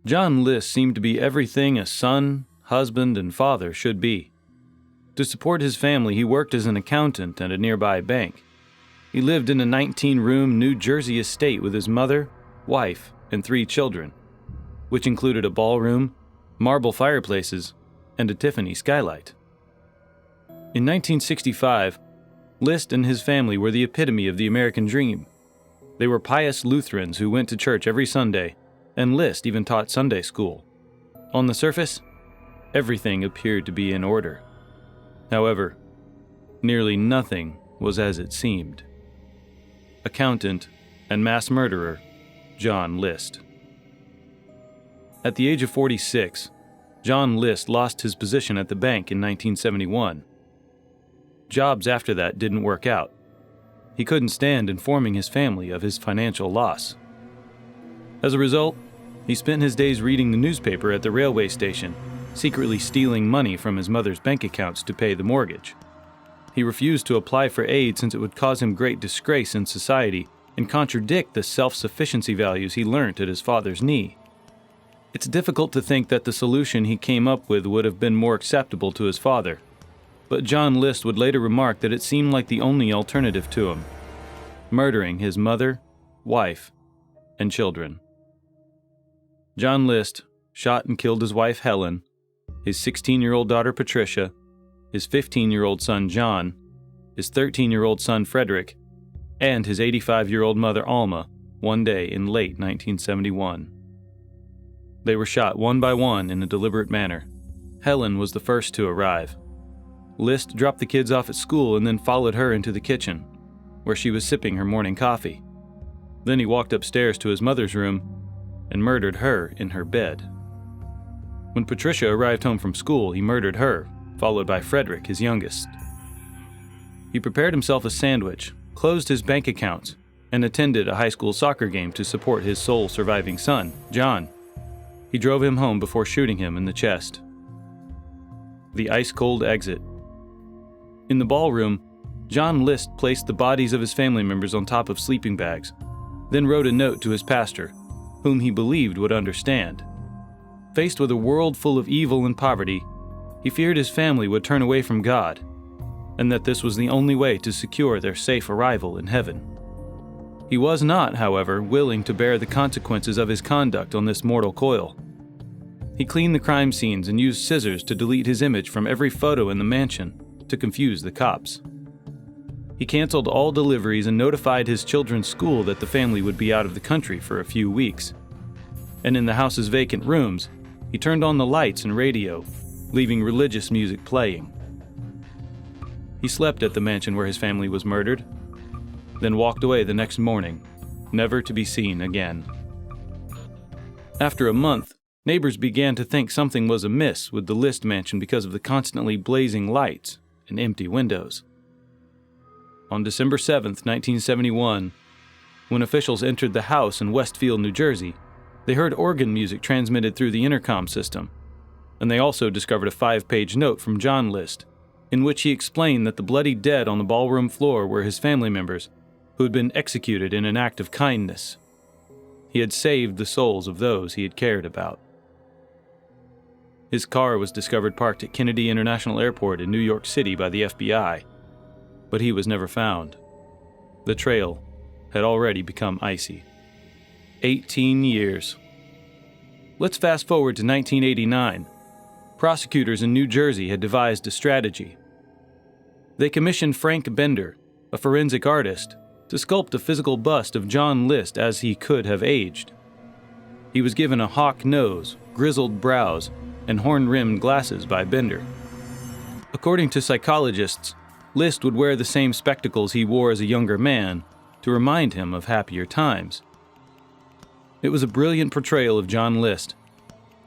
John List seemed to be everything a son, husband, and father should be. To support his family, he worked as an accountant at a nearby bank. He lived in a 19-room New Jersey estate with his mother, wife, and 3 children, which included a ballroom, marble fireplaces, and a Tiffany skylight. In 1965, List and his family were the epitome of the American dream. They were pious Lutherans who went to church every Sunday, and List even taught Sunday school. On the surface, everything appeared to be in order. However, nearly nothing was as it seemed. Accountant and mass murderer John List. At the age of 46, John List lost his position at the bank in 1971. Jobs after that didn't work out. He couldn't stand informing his family of his financial loss. As a result, he spent his days reading the newspaper at the railway station, secretly stealing money from his mother's bank accounts to pay the mortgage. He refused to apply for aid since it would cause him great disgrace in society and contradict the self-sufficiency values he learnt at his father's knee. It's difficult to think that the solution he came up with would have been more acceptable to his father, but John List would later remark that it seemed like the only alternative to him: murdering his mother, wife, and children. John List shot and killed his wife Helen, his 16-year-old daughter Patricia, his 15-year-old son John, his 13-year-old son Frederick, and his 85-year-old mother Alma one day in late 1971. They were shot one by one in a deliberate manner. Helen was the first to arrive. List dropped the kids off at school and then followed her into the kitchen, where she was sipping her morning coffee. Then he walked upstairs to his mother's room and murdered her in her bed. When Patricia arrived home from school, he murdered her, followed by Frederick, his youngest. He prepared himself a sandwich, closed his bank accounts, and attended a high school soccer game to support his sole surviving son, John. He drove him home before shooting him in the chest. The ice-cold exit. In the ballroom, John List placed the bodies of his family members on top of sleeping bags, then wrote a note to his pastor, whom he believed would understand. Faced with a world full of evil and poverty, he feared his family would turn away from God, and that this was the only way to secure their safe arrival in heaven. He was not, however, willing to bear the consequences of his conduct on this mortal coil. He cleaned the crime scenes and used scissors to delete his image from every photo in the mansion to confuse the cops. He canceled all deliveries and notified his children's school that the family would be out of the country for a few weeks. And in the house's vacant rooms, he turned on the lights and radio, leaving religious music playing. He slept at the mansion where his family was murdered, then walked away the next morning, never to be seen again. After a month, neighbors began to think something was amiss with the List mansion because of the constantly blazing lights and empty windows. On December 7, 1971, when officials entered the house in Westfield, New Jersey, they heard organ music transmitted through the intercom system, and they also discovered a 5-page note from John List, in which he explained that the bloody dead on the ballroom floor were his family members who had been executed in an act of kindness. He had saved the souls of those he had cared about. His car was discovered parked at Kennedy International Airport in New York City by the FBI, but he was never found. The trail had already become icy. 18 years. Let's fast forward to 1989. Prosecutors in New Jersey had devised a strategy. They commissioned Frank Bender, a forensic artist, to sculpt a physical bust of John List as he could have aged. He was given a hawk nose, grizzled brows, and horn-rimmed glasses by Bender. According to psychologists, List would wear the same spectacles he wore as a younger man to remind him of happier times. It was a brilliant portrayal of John List.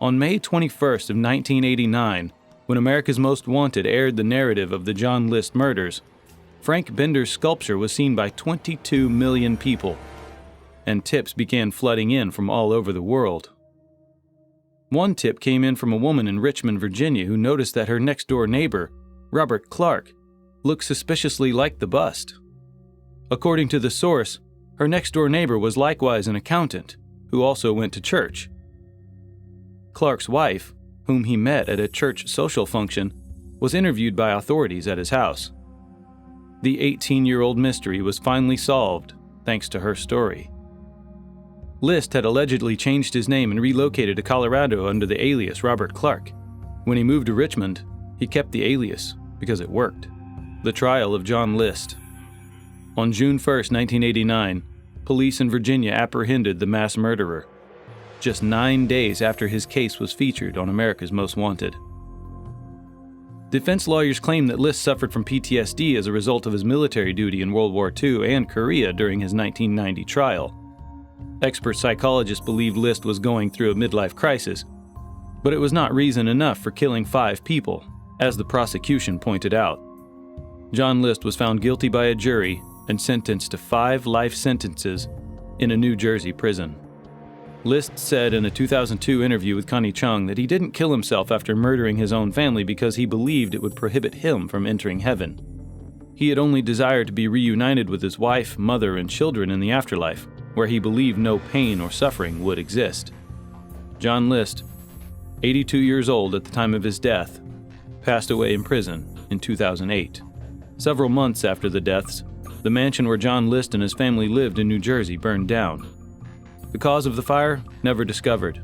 On May 21st of 1989, when America's Most Wanted aired the narrative of the John List murders, Frank Bender's sculpture was seen by 22 million people, and tips began flooding in from all over the world. One tip came in from a woman in Richmond, Virginia, who noticed that her next-door neighbor, Robert Clark, looked suspiciously like the bust. According to the source, her next-door neighbor was likewise an accountant, who also went to church. Clark's wife, whom he met at a church social function, was interviewed by authorities at his house. The 18-year-old mystery was finally solved thanks to her story. List had allegedly changed his name and relocated to Colorado under the alias Robert Clark. When he moved to Richmond, he kept the alias because it worked. The trial of John List. On June 1, 1989, police in Virginia apprehended the mass murderer, just 9 days after his case was featured on America's Most Wanted. Defense lawyers claim that List suffered from PTSD as a result of his military duty in World War II and Korea during his 1990 trial. Expert psychologists believed List was going through a midlife crisis, but it was not reason enough for killing 5 people, as the prosecution pointed out. John List was found guilty by a jury and sentenced to 5 life sentences in a New Jersey prison. List said in a 2002 interview with Connie Chung that he didn't kill himself after murdering his own family because he believed it would prohibit him from entering heaven. He had only desired to be reunited with his wife, mother, and children in the afterlife, where he believed no pain or suffering would exist. John List, 82 years old at the time of his death, passed away in prison in 2008. Several months after the deaths, the mansion where John List and his family lived in New Jersey burned down. The cause of the fire never discovered,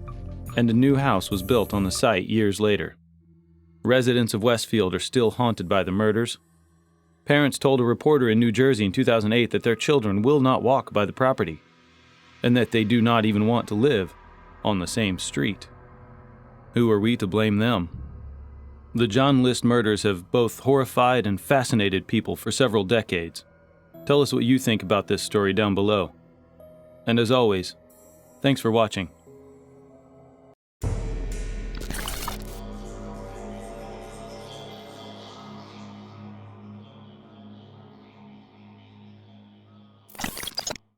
and a new house was built on the site years later. Residents of Westfield are still haunted by the murders. Parents told a reporter in New Jersey in 2008 that their children will not walk by the property, and that they do not even want to live on the same street. Who are we to blame them? The John List murders have both horrified and fascinated people for several decades. Tell us what you think about this story down below. And as always, thanks for watching.